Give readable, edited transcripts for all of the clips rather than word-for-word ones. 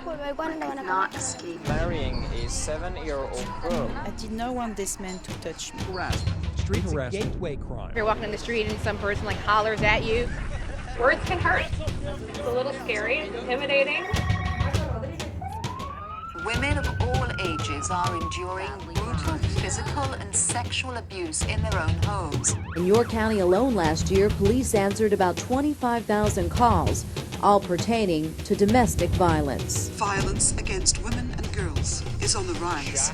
Not escape. Marrying a 7-year-old girl. I did not want this man to touch me. Harassment. Streets a gateway crime. You're walking in the street and some person hollers at you. Words can hurt. It's a little scary, intimidating. Women of all ages are enduring brutal physical and sexual abuse in their own homes. In York County alone last year, police answered about 25,000 calls, all pertaining to domestic violence. Violence against women and girls is on the rise.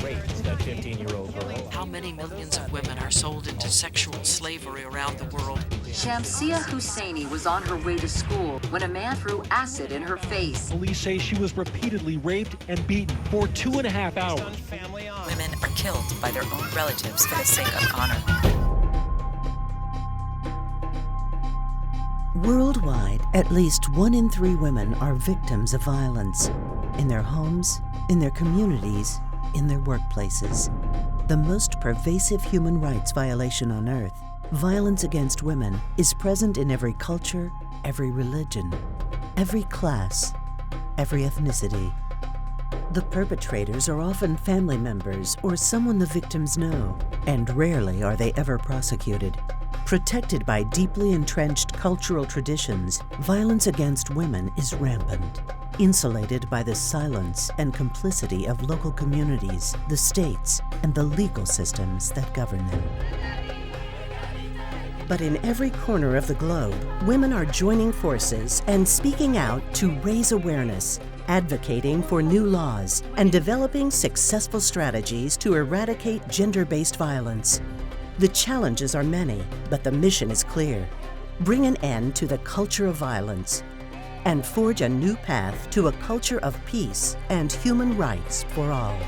Raped that 15-year-old girl. How many millions of women are sold into sexual slavery around the world? Shamsia Husseini was on her way to school when a man threw acid in her face. Police say she was repeatedly raped and beaten for 2.5 hours. Women are killed by their own relatives for the sake of honor. Worldwide, at least 1 in 3 women are victims of violence in their homes, in their communities, in their workplaces. The most pervasive human rights violation on earth, violence against women, is present in every culture, every religion, every class, every ethnicity. The perpetrators are often family members or someone the victims know, and rarely are they ever prosecuted. Protected by deeply entrenched cultural traditions, violence against women is rampant, insulated by the silence and complicity of local communities, the states, and the legal systems that govern them. But in every corner of the globe, women are joining forces and speaking out to raise awareness, advocating for new laws, and developing successful strategies to eradicate gender-based violence. The challenges are many, but the mission is clear. Bring an end to the culture of violence and forge a new path to a culture of peace and human rights for all.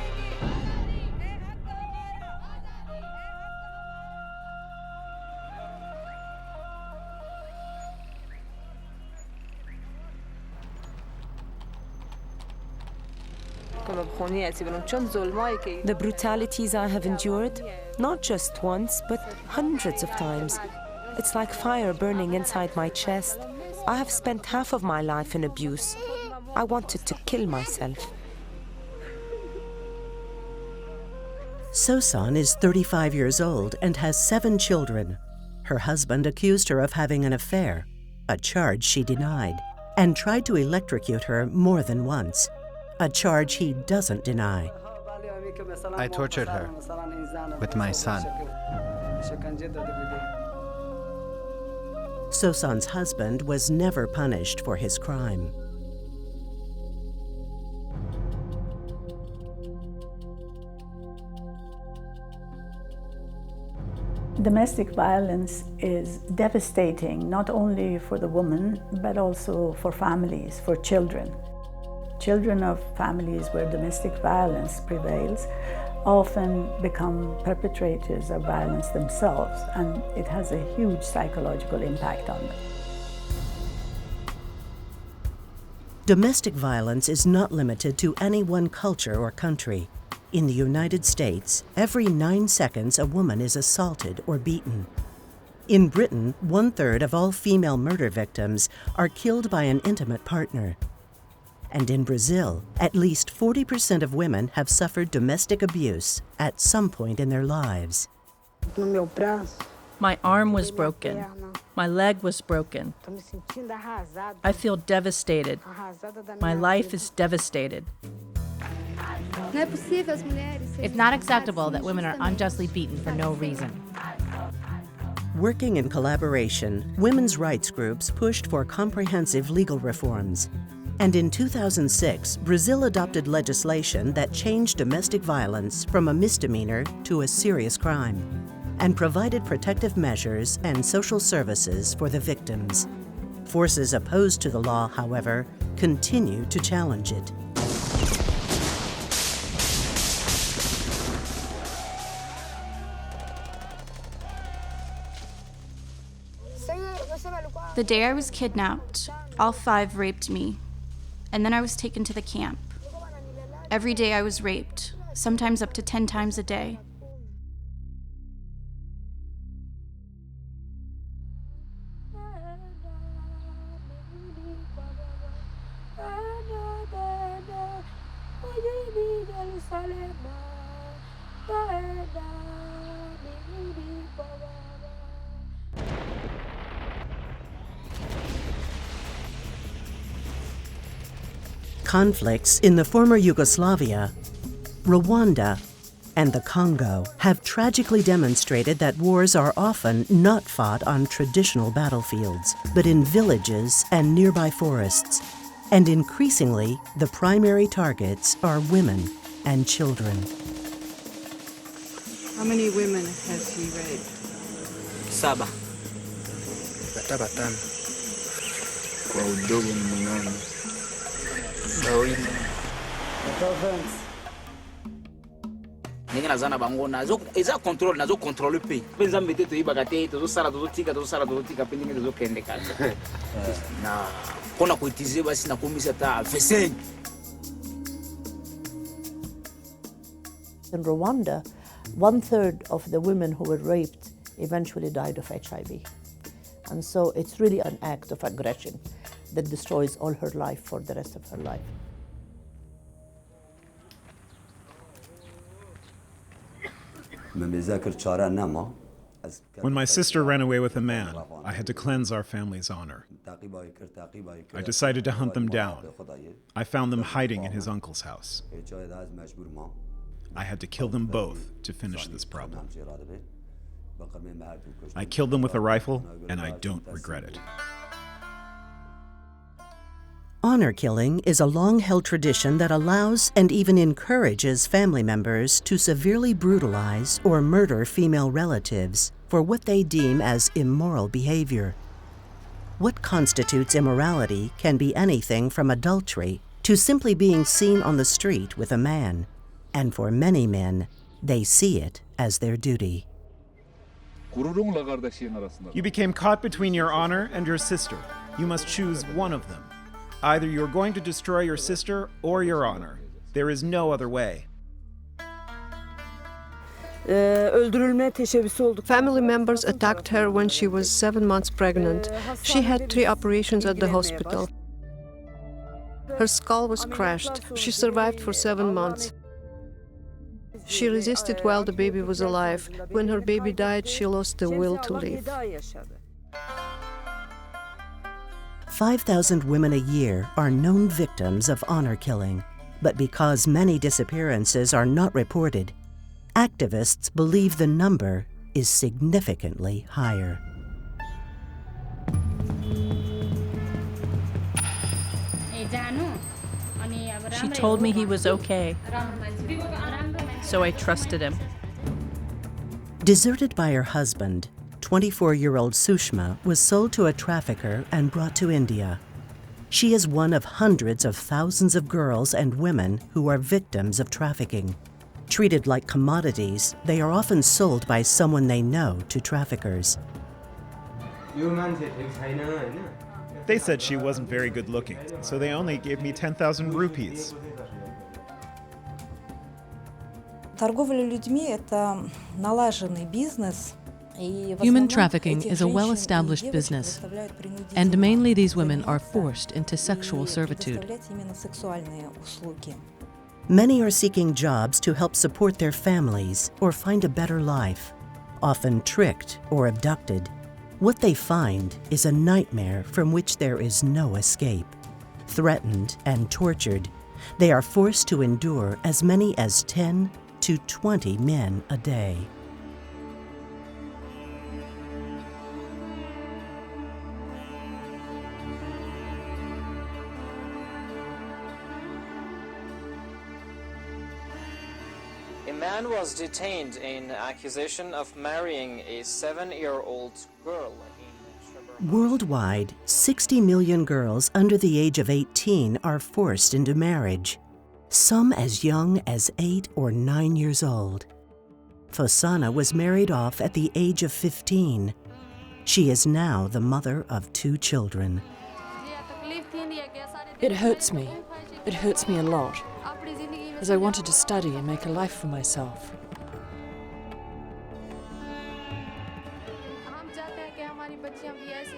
The brutalities I have endured, not just once, but hundreds of times. It's like fire burning inside my chest. I have spent half of my life in abuse. I wanted to kill myself. Sosan is 35 years old and has 7 children. Her husband accused her of having an affair, a charge she denied, and tried to electrocute her more than once, a charge he doesn't deny. I tortured her with my son. Sosan's husband was never punished for his crime. Domestic violence is devastating, not only for the woman, but also for families, for children. Children of families where domestic violence prevails often become perpetrators of violence themselves, and it has a huge psychological impact on them. Domestic violence is not limited to any one culture or country. In the United States, every 9 seconds a woman is assaulted or beaten. In Britain, 1/3 of all female murder victims are killed by an intimate partner. And in Brazil, at least 40% of women have suffered domestic abuse at some point in their lives. My arm was broken. My leg was broken. I feel devastated. My life is devastated. It's not acceptable that women are unjustly beaten for no reason. Working in collaboration, women's rights groups pushed for comprehensive legal reforms. And in 2006, Brazil adopted legislation that changed domestic violence from a misdemeanor to a serious crime, and provided protective measures and social services for the victims. Forces opposed to the law, however, continue to challenge it. The day I was kidnapped, all 5 raped me, and then I was taken to the camp. Every day I was raped, sometimes up to 10 times a day. Conflicts in the former Yugoslavia, Rwanda, and the Congo have tragically demonstrated that wars are often not fought on traditional battlefields, but in villages and nearby forests. And increasingly, the primary targets are women and children. How many women has he raped? Saba. Batatan. Kwa udogo ni mwanani. Bawili. Ninga nazana bango nazo eza control nazo contrôler pe. Penza mbete to ibaka te to sala tika pe ninga zo kende kaza. Na kona kuitize basi na komisa ta feseng. In Rwanda, 1/3 of the women who were raped eventually died of HIV. And so it's really an act of aggression that destroys all her life for the rest of her life. When my sister ran away with a man, I had to cleanse our family's honor. I decided to hunt them down. I found them hiding in his uncle's house. I had to kill them both to finish this problem. I killed them with a rifle, and I don't regret it. Honor killing is a long-held tradition that allows and even encourages family members to severely brutalize or murder female relatives for what they deem as immoral behavior. What constitutes immorality can be anything from adultery to simply being seen on the street with a man. And for many men, they see it as their duty. You became caught between your honor and your sister. You must choose one of them. Either you're going to destroy your sister or your honor. There is no other way. Family members attacked her when she was 7 months pregnant. She had 3 operations at the hospital. Her skull was crushed. She survived for 7 months. She resisted while the baby was alive. When her baby died, she lost the will to live. 5,000 women a year are known victims of honor killing. But because many disappearances are not reported, activists believe the number is significantly higher. She told me he was okay, so I trusted him. Deserted by her husband, 24-year-old Sushma was sold to a trafficker and brought to India. She is one of hundreds of thousands of girls and women who are victims of trafficking. Treated like commodities, they are often sold by someone they know to traffickers. They said she wasn't very good looking, so they only gave me 10,000 rupees. Торговля людьми – это налаженный бизнес. Human trafficking is a well-established business, and mainly these women are forced into sexual servitude. Many are seeking jobs to help support their families or find a better life, often tricked or abducted. What they find is a nightmare from which there is no escape. Threatened and tortured, they are forced to endure as many as 10 to 20 men a day. A man was detained in accusation of marrying a 7-year-old girl. Worldwide, 60 million girls under the age of 18 are forced into marriage, some as young as 8 or 9 years old. Fosana was married off at the age of 15. She is now the mother of 2 children. It hurts me. It hurts me a lot, as I wanted to study and make a life for myself.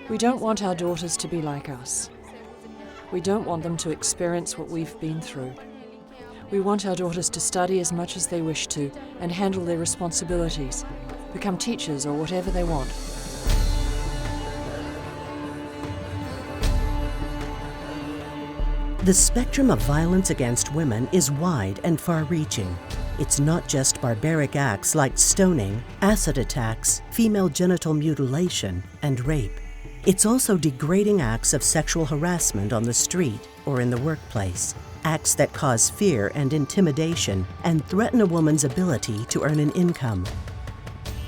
We don't want our daughters to be like us. We don't want them to experience what we've been through. We want our daughters to study as much as they wish to and handle their responsibilities, become teachers or whatever they want. The spectrum of violence against women is wide and far-reaching. It's not just barbaric acts like stoning, acid attacks, female genital mutilation, and rape. It's also degrading acts of sexual harassment on the street or in the workplace, acts that cause fear and intimidation and threaten a woman's ability to earn an income.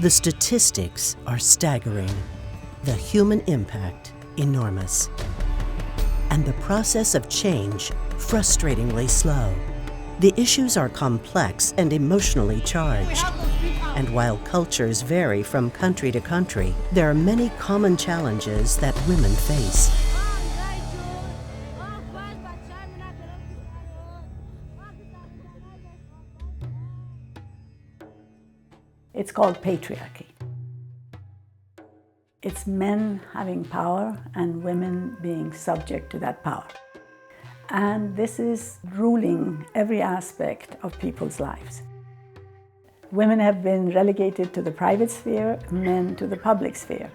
The statistics are staggering, the human impact enormous, and the process of change frustratingly slow. The issues are complex and emotionally charged, and while cultures vary from country to country, there are many common challenges that women face. It's called patriarchy. It's men having power and women being subject to that power. And this is ruling every aspect of people's lives. Women have been relegated to the private sphere, men to the public sphere.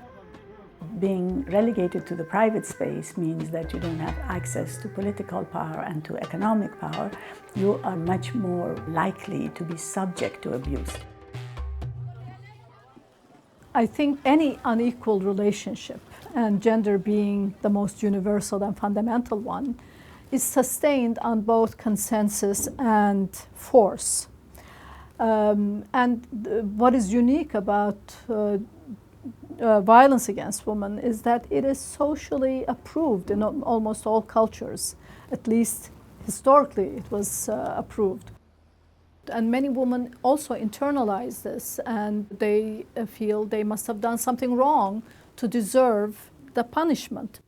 Being relegated to the private space means that you don't have access to political power and to economic power. You are much more likely to be subject to abuse. I think any unequal relationship, and gender being the most universal and fundamental one, is sustained on both consensus and force. What is unique about violence against women is that it is socially approved in almost all cultures. At least historically it was approved. And many women also internalize this, and they feel they must have done something wrong to deserve the punishment.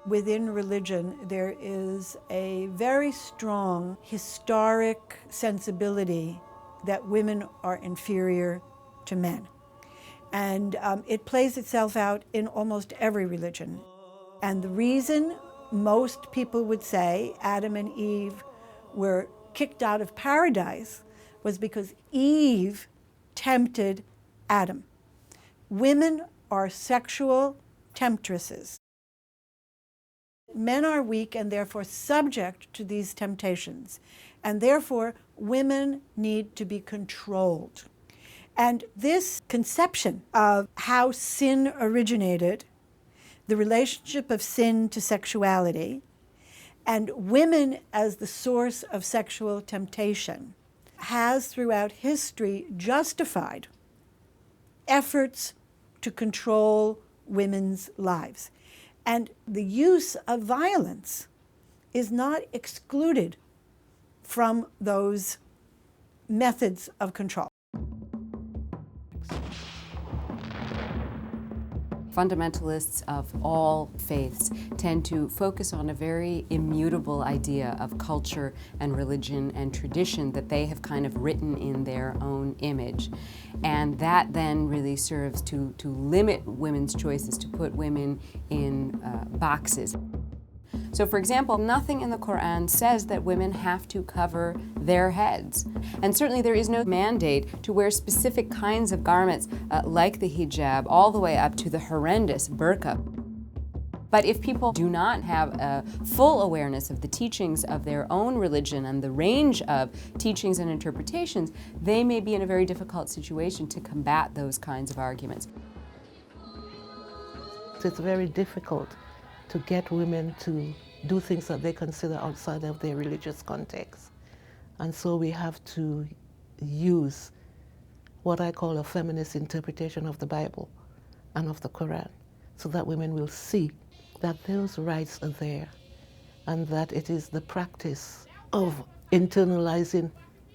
Within religion, there is a very strong historic sensibility that women are inferior to men. And it plays itself out in almost every religion. And the reason most people would say Adam and Eve were kicked out of paradise was because Eve tempted Adam. Women are sexual temptresses. Men are weak and therefore subject to these temptations, and therefore women need to be controlled. And this conception of how sin originated, the relationship of sin to sexuality, and women as the source of sexual temptation, has throughout history justified efforts to control women's lives. And the use of violence is not excluded from those methods of control. Fundamentalists of all faiths tend to focus on a very immutable idea of culture and religion and tradition that they have kind of written in their own image. And that then really serves to limit women's choices, to put women in boxes. So for example, nothing in the Quran says that women have to cover their heads. And certainly there is no mandate to wear specific kinds of garments like the hijab, all the way up to the horrendous burqa. But if people do not have a full awareness of the teachings of their own religion and the range of teachings and interpretations, they may be in a very difficult situation to combat those kinds of arguments. It's very difficult to get women to do things that they consider outside of their religious context. And so we have to use what I call a feminist interpretation of the Bible and of the Quran, so that women will see that those rights are there and that it is the practice of internalizing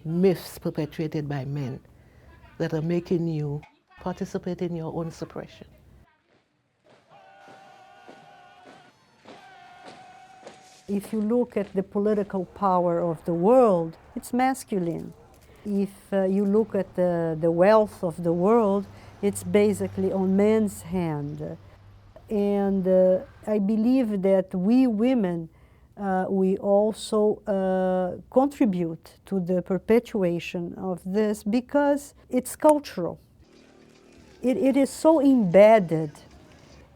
myths perpetuated by men that are making you participate in your own suppression. If you look at the political power of the world, it's masculine. If you look at the wealth of the world, it's basically on men's hand. And I believe that we women, we also contribute to the perpetuation of this because it's cultural. It is so embedded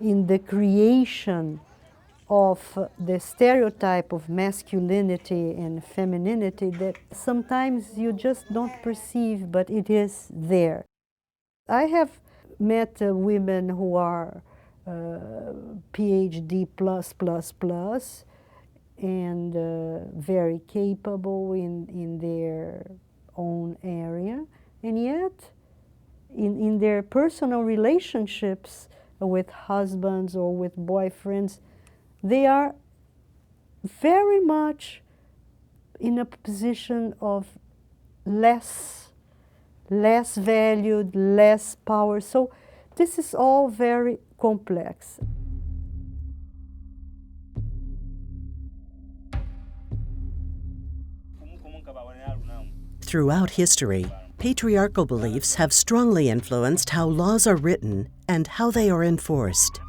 in the creation of the stereotype of masculinity and femininity that sometimes you just don't perceive, but it is there. I have met women who are PhD plus and very capable in their own area, and yet in their personal relationships with husbands or with boyfriends, they are very much in a position of less valued, less power. So this is all very complex. Throughout history, patriarchal beliefs have strongly influenced how laws are written and how they are enforced.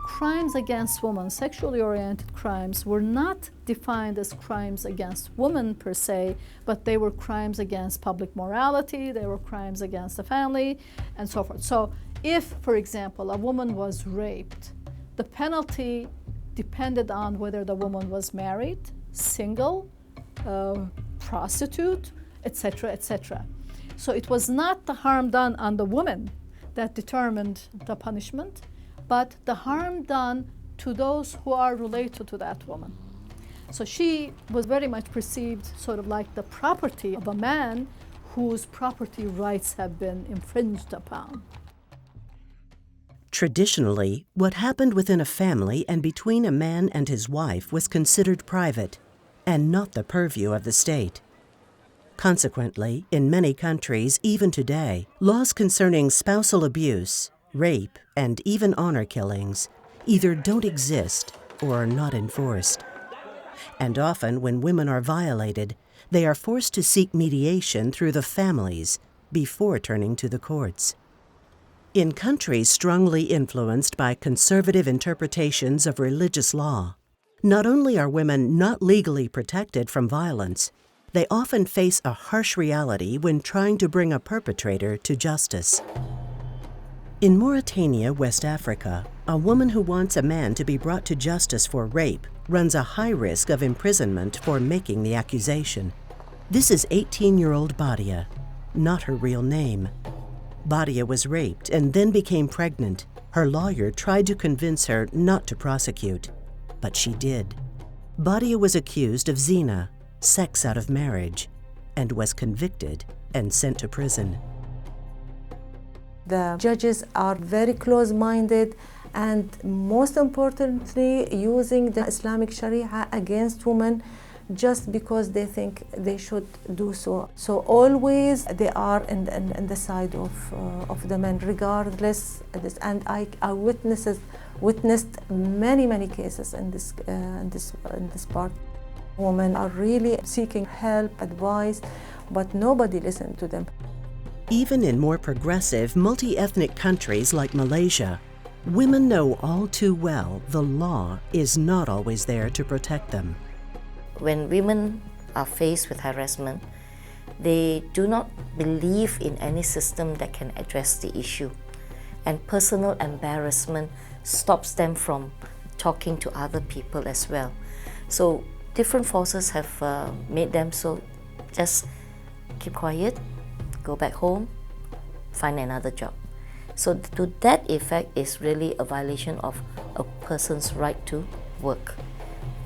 Crimes against women, sexually oriented crimes, were not defined as crimes against women per se, but they were crimes against public morality, they were crimes against the family, and so forth. So if, for example, a woman was raped, the penalty depended on whether the woman was married, single, prostitute, etc., etc. So it was not the harm done on the woman that determined the punishment, but the harm done to those who are related to that woman. So she was very much perceived sort of like the property of a man whose property rights have been infringed upon. Traditionally, what happened within a family and between a man and his wife was considered private and not the purview of the state. Consequently, in many countries, even today, laws concerning spousal abuse, rape, and even honor killings either don't exist or are not enforced. And often, when women are violated, they are forced to seek mediation through the families before turning to the courts. In countries strongly influenced by conservative interpretations of religious law, not only are women not legally protected from violence, they often face a harsh reality when trying to bring a perpetrator to justice. In Mauritania, West Africa, a woman who wants a man to be brought to justice for rape runs a high risk of imprisonment for making the accusation. This is 18-year-old Badia, not her real name. Badia was raped and then became pregnant. Her lawyer tried to convince her not to prosecute, but she did. Badia was accused of zina, sex out of marriage, and was convicted and sent to prison. The judges are very close-minded and, most importantly, using the Islamic Sharia against women just because they think they should do so. So always they are in the side of the men, regardless of this. And I witnessed many cases in this part. Women are really seeking help, advice, but nobody listened to them. Even in more progressive, multi-ethnic countries like Malaysia, women know all too well the law is not always there to protect them. When women are faced with harassment, they do not believe in any system that can address the issue. And personal embarrassment stops them from talking to other people as well. So different forces have made them so just keep quiet, go back home, find another job. So to that effect is really a violation of a person's right to work,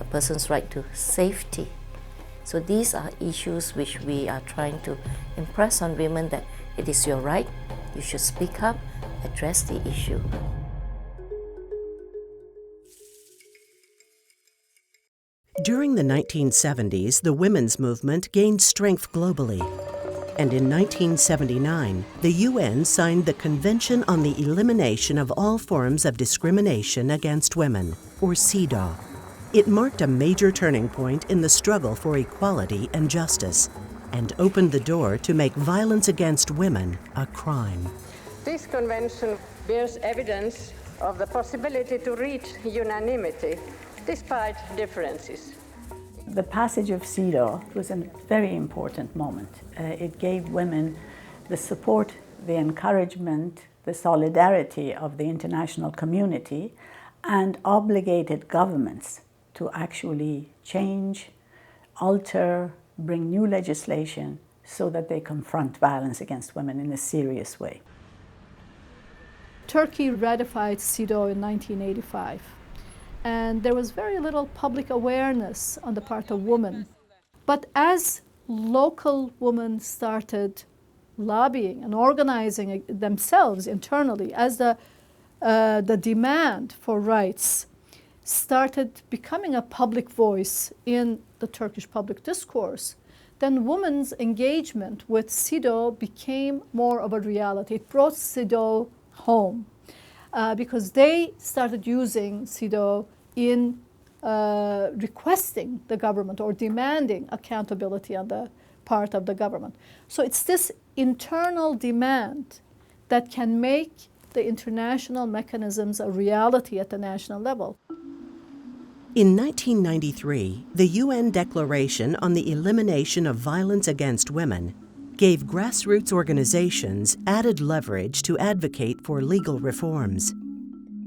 a person's right to safety. So these are issues which we are trying to impress on women that it is your right, you should speak up, address the issue. During the 1970s, the women's movement gained strength globally. And in 1979, the UN signed the Convention on the Elimination of All Forms of Discrimination Against Women, or CEDAW. It marked a major turning point in the struggle for equality and justice, and opened the door to make violence against women a crime. This convention bears evidence of the possibility to reach unanimity despite differences. The passage of CEDAW was a very important moment. It gave women the support, the encouragement, the solidarity of the international community and obligated governments to actually change, alter, bring new legislation so that they confront violence against women in a serious way. Turkey ratified CEDAW in 1985, and there was very little public awareness on the part of women. But as local women started lobbying and organizing themselves internally, as the demand for rights started becoming a public voice in the Turkish public discourse, then women's engagement with CEDAW became more of a reality. It brought CEDAW home because they started using CEDAW in requesting the government or demanding accountability on the part of the government. So it's this internal demand that can make the international mechanisms a reality at the national level. In 1993, the UN Declaration on the Elimination of Violence Against Women gave grassroots organizations added leverage to advocate for legal reforms.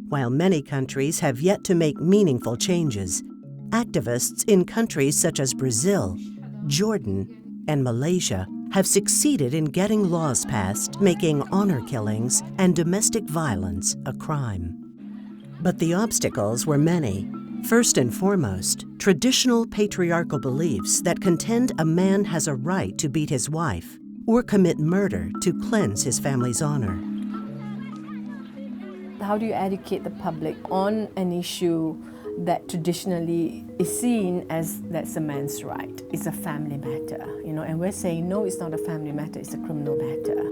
While many countries have yet to make meaningful changes, activists in countries such as Brazil, Jordan, and Malaysia have succeeded in getting laws passed making honor killings and domestic violence a crime. But the obstacles were many. First and foremost, traditional patriarchal beliefs that contend a man has a right to beat his wife or commit murder to cleanse his family's honor. How do you educate the public on an issue that traditionally is seen as that's a man's right? It's a family matter, and we're saying, no, it's not a family matter, it's a criminal matter.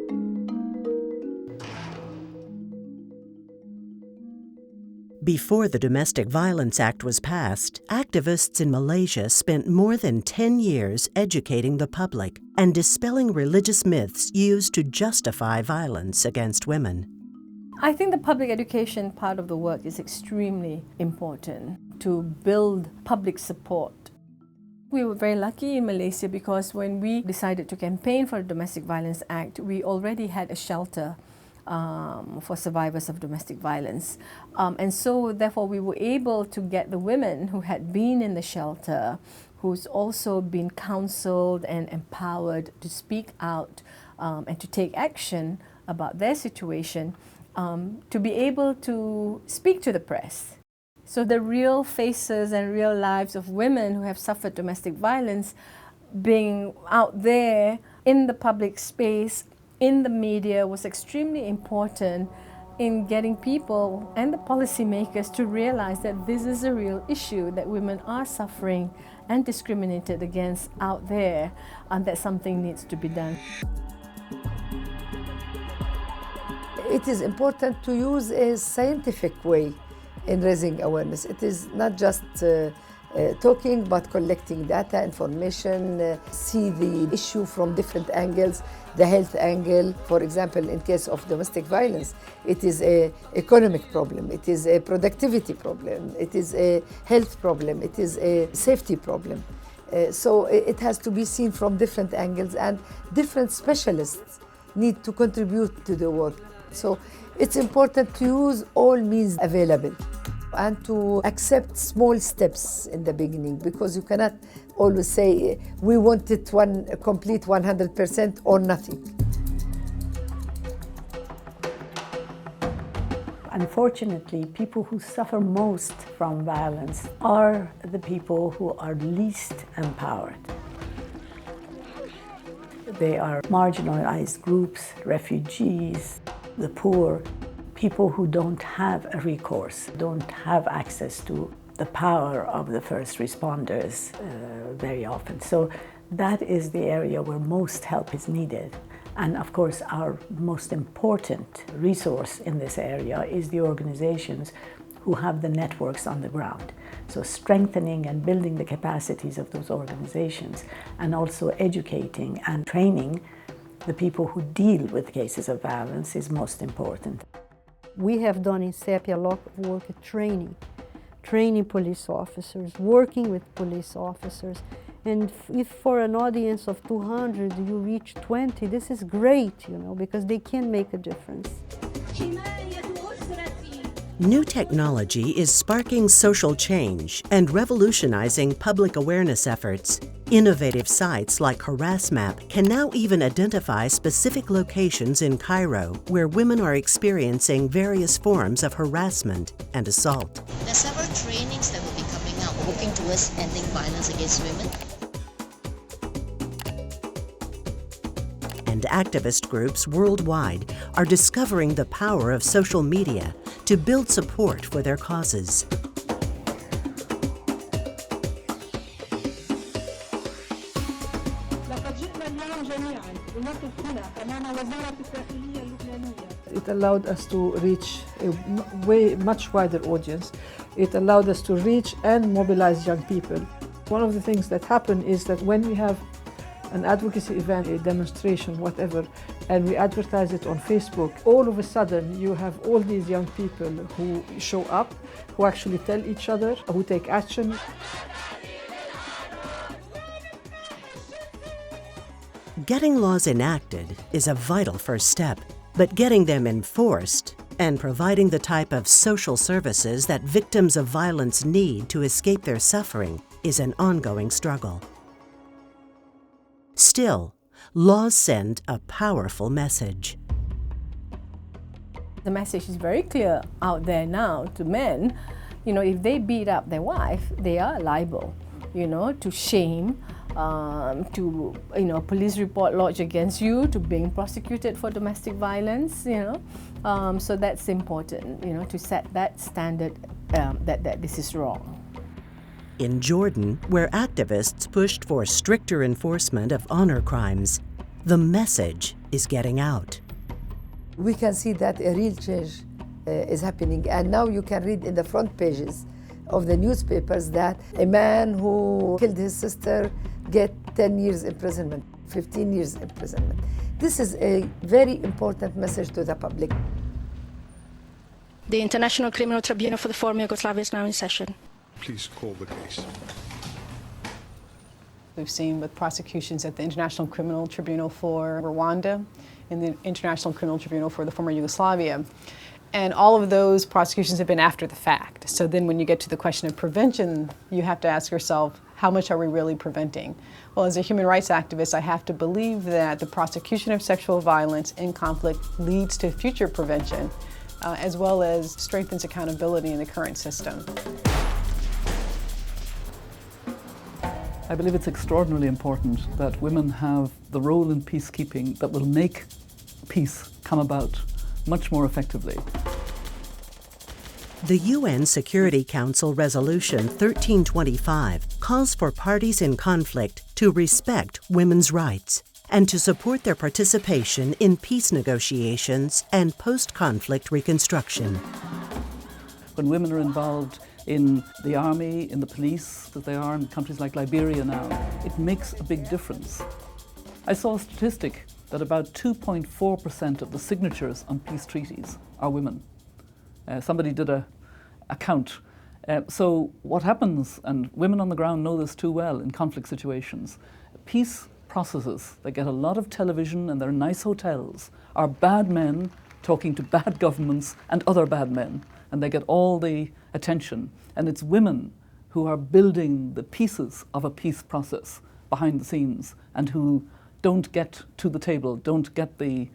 Before the Domestic Violence Act was passed, activists in Malaysia spent more than 10 years educating the public and dispelling religious myths used to justify violence against women. I think the public education part of the work is extremely important to build public support. We were very lucky in Malaysia because when we decided to campaign for the Domestic Violence Act, we already had a shelter for survivors of domestic violence. And so therefore we were able to get the women who had been in the shelter, who's also been counseled and empowered to speak out and to take action about their situation, to be able to speak to the press. So the real faces and real lives of women who have suffered domestic violence being out there in the public space, in the media, was extremely important in getting people and the policymakers to realize that this is a real issue, that women are suffering and discriminated against out there, and that something needs to be done. It is important to use a scientific way in raising awareness. It is not just talking, but collecting data, information, see the issue from different angles, the health angle. For example, in case of domestic violence, it is an economic problem, it is a productivity problem, it is a health problem, it is a safety problem. So it has to be seen from different angles, and different specialists need to contribute to the work. So it's important to use all means available and to accept small steps in the beginning, because you cannot always say we want it complete 100% or nothing. Unfortunately, people who suffer most from violence are the people who are least empowered. They are marginalized groups, refugees, the poor, people who don't have a recourse, don't have access to the power of the first responders very often. So that is the area where most help is needed. And of course, our most important resource in this area is the organizations who have the networks on the ground. So strengthening and building the capacities of those organizations, and also educating and training the people who deal with cases of violence is most important. We have done in CEPI a lot of work at training police officers, working with police officers. And if for an audience of 200 you reach 20, this is great, because they can make a difference. New technology is sparking social change and revolutionizing public awareness efforts. Innovative sites like Harassmap can now even identify specific locations in Cairo where women are experiencing various forms of harassment and assault. There are several trainings that will be coming up working towards ending violence against women. And activist groups worldwide are discovering the power of social media to build support for their causes. It allowed us to reach a much wider audience. It allowed us to reach and mobilize young people. One of the things that happen is that when we have an advocacy event, a demonstration, whatever, and we advertise it on Facebook, all of a sudden you have all these young people who show up, who actually tell each other, who take action. Getting laws enacted is a vital first step, but getting them enforced and providing the type of social services that victims of violence need to escape their suffering is an ongoing struggle. Still, laws send a powerful message. The message is very clear out there now to men. You know, if they beat up their wife, they are liable, you know, to shame, to, you know, police report lodged against you, to being prosecuted for domestic violence, you know. So that's important, you know, to set that standard that this is wrong. In Jordan, where activists pushed for stricter enforcement of honor crimes, the message is getting out. We can see that a real change is happening, and now you can read in the front pages of the newspapers that a man who killed his sister get 10 years imprisonment, 15 years imprisonment. This is a very important message to the public. The International Criminal Tribunal for the former Yugoslavia is now in session. Please call the case. We've seen with prosecutions at the International Criminal Tribunal for Rwanda and the International Criminal Tribunal for the former Yugoslavia. And all of those prosecutions have been after the fact. So then when you get to the question of prevention, you have to ask yourself, how much are we really preventing? Well, as a human rights activist, I have to believe that the prosecution of sexual violence in conflict leads to future prevention, as well as strengthens accountability in the current system. I believe it's extraordinarily important that women have the role in peacekeeping that will make peace come about much more effectively. The UN Security Council Resolution 1325 calls for parties in conflict to respect women's rights and to support their participation in peace negotiations and post-conflict reconstruction. When women are involved in the army, in the police, that they are in countries like Liberia now, it makes a big difference. I saw a statistic that about 2.4% of the signatures on peace treaties are women. Somebody did a count. So what happens, and women on the ground know this too well in conflict situations, peace processes, they get a lot of television and they're nice hotels, are bad men talking to bad governments and other bad men, and they get all the attention. And it's women who are building the pieces of a peace process behind the scenes and who don't get to the table, don't get the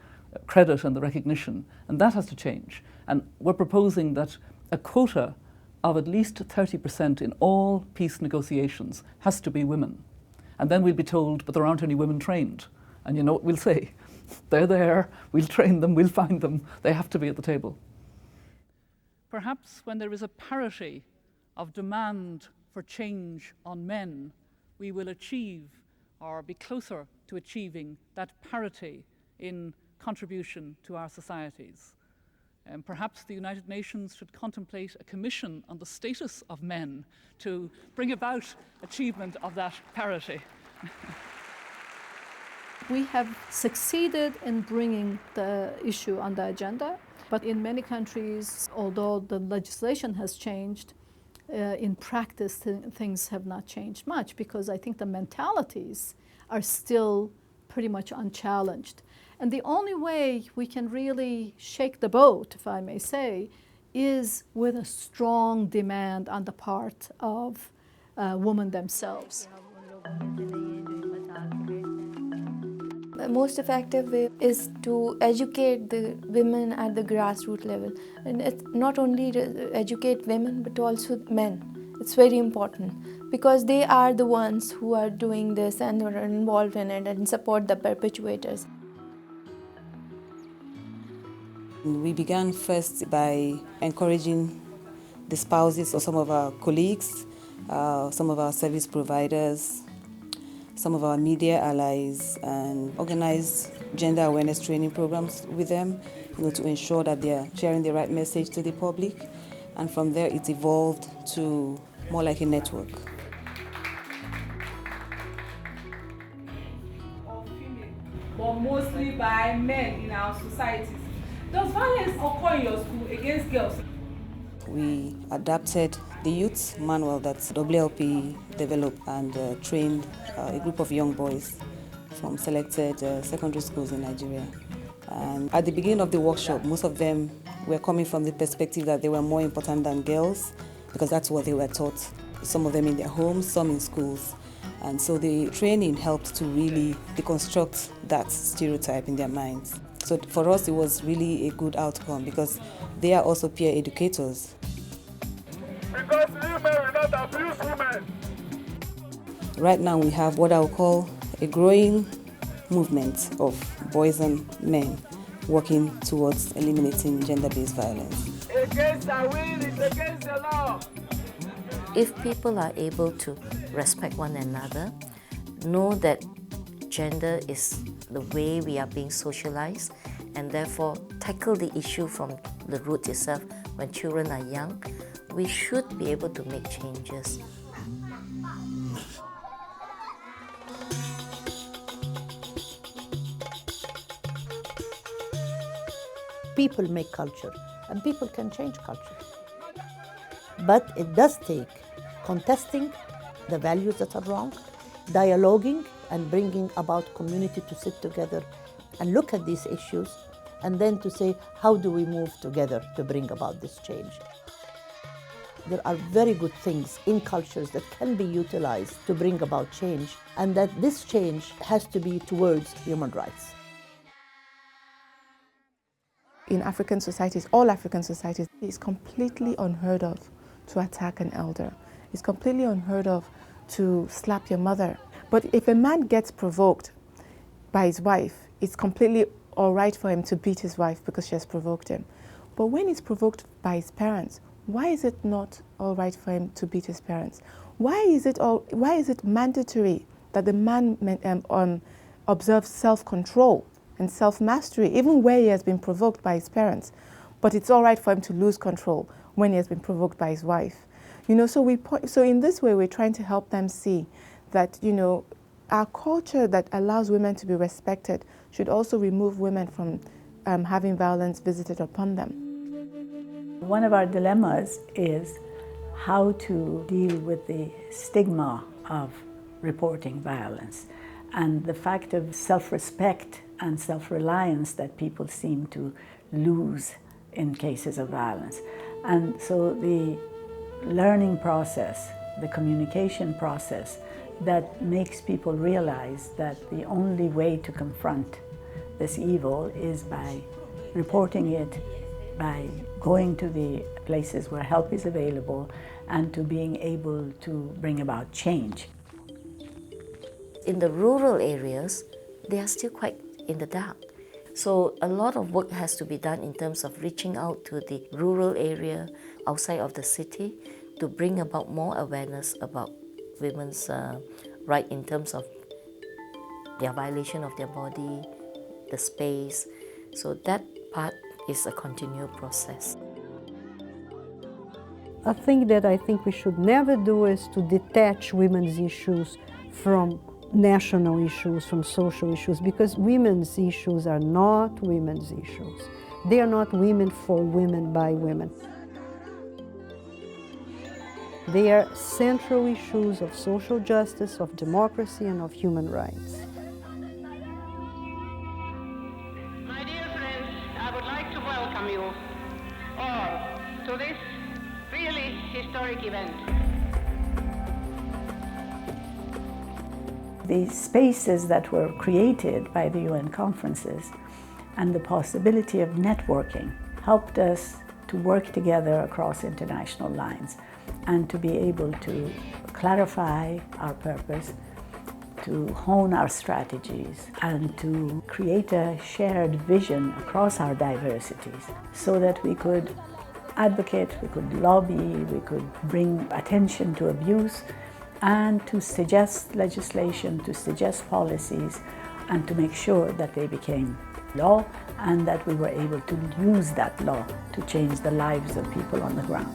credit and the recognition. And that has to change. And we're proposing that a quota of at least 30% in all peace negotiations has to be women. And then we'll be told, but there aren't any women trained. And you know what we'll say? They're there, we'll train them, we'll find them, they have to be at the table. Perhaps when there is a parity of demand for change on men, we will achieve or be closer to achieving that parity in contribution to our societies. And perhaps the United Nations should contemplate a commission on the status of men to bring about achievement of that parity. We have succeeded in bringing the issue on the agenda, but in many countries, although the legislation has changed, in practice things have not changed much, because I think the mentalities are still pretty much unchallenged. And the only way we can really shake the boat, if I may say, is with a strong demand on the part of women themselves. The most effective way is to educate the women at the grassroots level. And it's not only to educate women, but also men. It's very important because they are the ones who are doing this and are involved in it and support the perpetrators. We began first by encouraging the spouses of some of our colleagues, some of our service providers, some of our media allies, and organize gender awareness training programs with them, to ensure that they are sharing the right message to the public. And from there, it evolved to more like a network. But mostly by men in our societies. Does violence occur in your school against girls? We adapted the youth manual that WLP developed and trained a group of young boys from selected secondary schools in Nigeria. And at the beginning of the workshop, most of them were coming from the perspective that they were more important than girls because that's what they were taught. Some of them in their homes, some in schools. And so the training helped to really deconstruct that stereotype in their minds. So for us, it was really a good outcome because they are also peer educators. Because women will not abuse women. Right now, we have what I would call a growing movement of boys and men working towards eliminating gender-based violence. Against our will is against the law. If people are able to respect one another, know that gender is the way we are being socialized, and therefore tackle the issue from the root itself when children are young, we should be able to make changes. People make culture, and people can change culture. But it does take contesting the values that are wrong, dialoguing and bringing about community to sit together and look at these issues, and then to say, how do we move together to bring about this change? There are very good things in cultures that can be utilized to bring about change, and that this change has to be towards human rights. In African societies, all African societies, it's completely unheard of to attack an elder. It's completely unheard of to slap your mother. But if a man gets provoked by his wife, it's completely all right for him to beat his wife because she has provoked him. But when he's provoked by his parents, why is it not all right for him to beat his parents? Why is it mandatory that the man observes self-control and self-mastery, even where he has been provoked by his parents? But it's all right for him to lose control when he has been provoked by his wife. So in this way, we're trying to help them see that, our culture that allows women to be respected should also remove women from having violence visited upon them. One of our dilemmas is how to deal with the stigma of reporting violence and the fact of self-respect and self-reliance that people seem to lose in cases of violence. And so the learning process, the communication process that makes people realize that the only way to confront this evil is by reporting it, by going to the places where help is available, and to being able to bring about change. In the rural areas, they are still quite in the dark. So a lot of work has to be done in terms of reaching out to the rural area outside of the city to bring about more awareness about women's right in terms of their violation of their body, the space. So that part is a continual process. A thing that I think we should never do is to detach women's issues from national issues, from social issues, because women's issues are not women's issues. They are not women for women by women. They are central issues of social justice, of democracy, and of human rights. all to this really historic event. The spaces that were created by the UN conferences and the possibility of networking helped us to work together across international lines and to be able to clarify our purpose, to hone our strategies, and to create a shared vision across our diversities so that we could advocate, we could lobby, we could bring attention to abuse, and to suggest legislation, to suggest policies, and to make sure that they became law and that we were able to use that law to change the lives of people on the ground.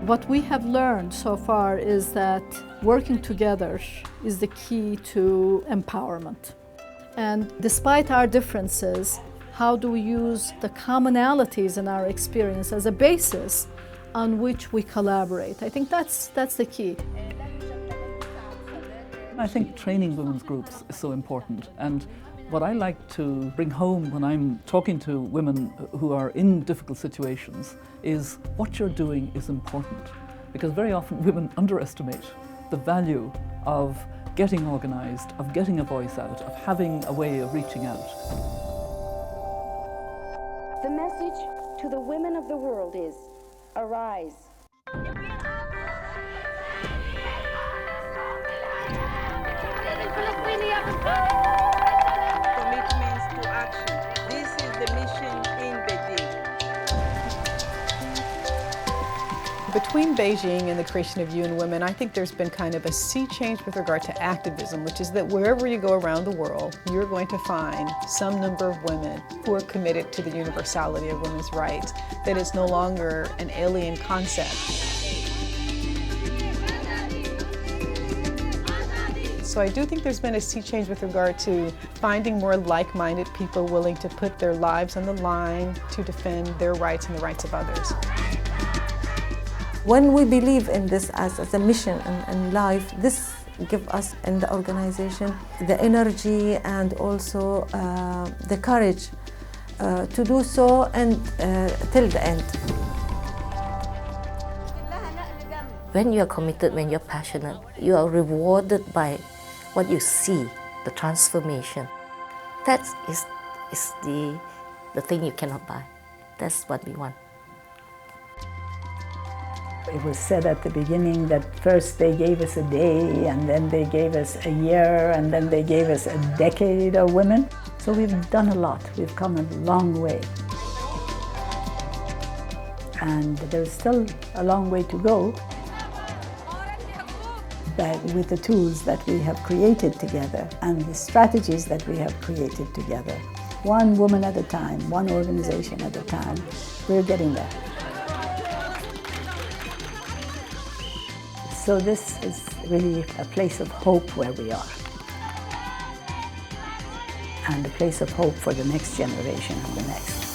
What we have learned so far is that working together is the key to empowerment. And despite our differences, how do we use the commonalities in our experience as a basis on which we collaborate? I think that's the key. I think training women's groups is so important, and what I like to bring home when I'm talking to women who are in difficult situations is what you're doing is important, because very often women underestimate the value of getting organised, of getting a voice out, of having a way of reaching out. The message to the women of the world is, arise. Commitments to action. This is the mission in Beijing. Between Beijing and the creation of UN Women, I think there's been kind of a sea change with regard to activism, which is that wherever you go around the world, you're going to find some number of women who are committed to the universality of women's rights, that it's no longer an alien concept. So I do think there's been a sea change with regard to finding more like-minded people willing to put their lives on the line to defend their rights and the rights of others. When we believe in this as a mission in life, this gives us in the organization the energy and also the courage to do so and till the end. When you are committed, when you're passionate, you are rewarded by what you see, the transformation. That is the thing you cannot buy. That's what we want. It was said at the beginning that first they gave us a day, and then they gave us a year, and then they gave us a decade of women. So we've done a lot. We've come a long way. And there's still a long way to go. But with the tools that we have created together and the strategies that we have created together, one woman at a time, one organization at a time, we're getting there. So this is really a place of hope where we are, and a place of hope for the next generation and the next.